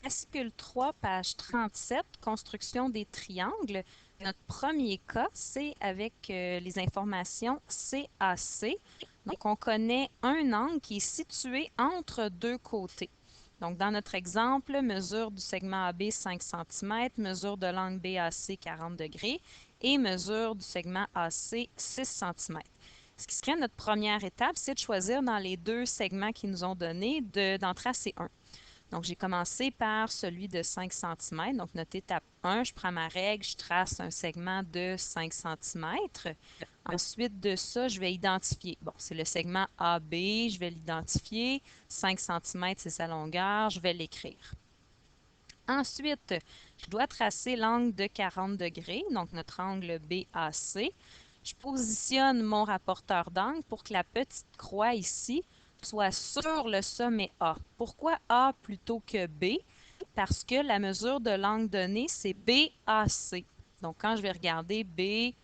Fascicule 3, page 37, construction des triangles. Notre premier cas, c'est avec les informations CAC. Donc, on connaît un angle qui est situé entre deux côtés. Donc, dans notre exemple, mesure du segment AB 5 cm, mesure de l'angle BAC 40 degrés et mesure du segment AC 6 cm. Ce qui serait notre première étape, c'est de choisir dans les deux segments qui nous ont donnés d'en tracer un. Donc, j'ai commencé par celui de 5 cm. Donc, notre étape 1, je prends ma règle, je trace un segment de 5 cm. Ensuite de ça, je vais identifier. Bon, c'est le segment AB, je vais l'identifier. 5 cm, c'est sa longueur, je vais l'écrire. Ensuite, je dois tracer l'angle de 40 degrés, donc notre angle BAC. Je positionne mon rapporteur d'angle pour que la petite croix ici soit sur le sommet A. Pourquoi A plutôt que B? Parce que la mesure de l'angle donné, c'est BAC. Donc, quand je vais regarder BAC,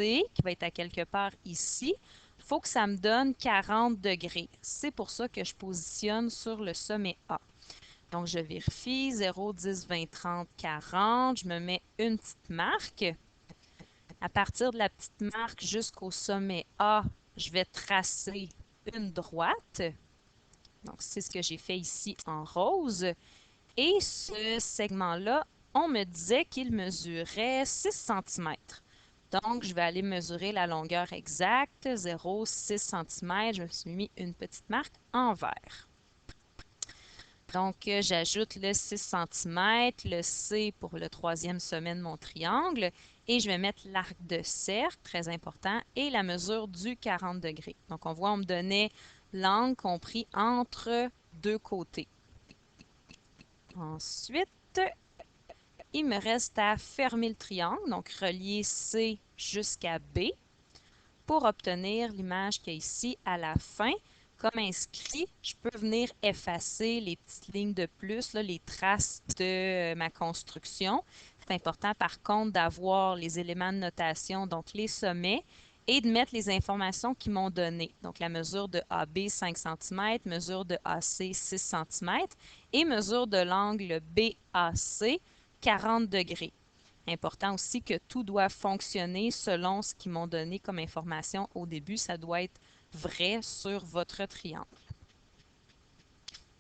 qui va être à quelque part ici, il faut que ça me donne 40 degrés. C'est pour ça que je positionne sur le sommet A. Donc, je vérifie 0, 10, 20, 30, 40. Je me mets une petite marque. À partir de la petite marque jusqu'au sommet A, je vais tracer une droite. Donc, c'est ce que j'ai fait ici en rose. Et ce segment-là, on me disait qu'il mesurait 6 cm. Donc, je vais aller mesurer la longueur exacte, 0,6 cm. Je me suis mis une petite marque en vert. Donc, j'ajoute le 6 cm, le C pour le troisième sommet de mon triangle, et je vais mettre l'arc de cercle, très important, et la mesure du 40 degrés. Donc, on voit, on me donnait l'angle compris entre deux côtés. Ensuite, il me reste à fermer le triangle, donc relier C jusqu'à B pour obtenir l'image qu'il y a ici à la fin. Comme inscrit, je peux venir effacer les petites lignes de plus, là, les traces de ma construction. C'est important par contre d'avoir les éléments de notation, donc les sommets, et de mettre les informations qu'ils m'ont données. Donc la mesure de AB 5 cm, mesure de AC 6 cm et mesure de l'angle BAC 40 degrés. Important aussi que tout doit fonctionner selon ce qu'ils m'ont donné comme information au début. Ça doit être vrai sur votre triangle.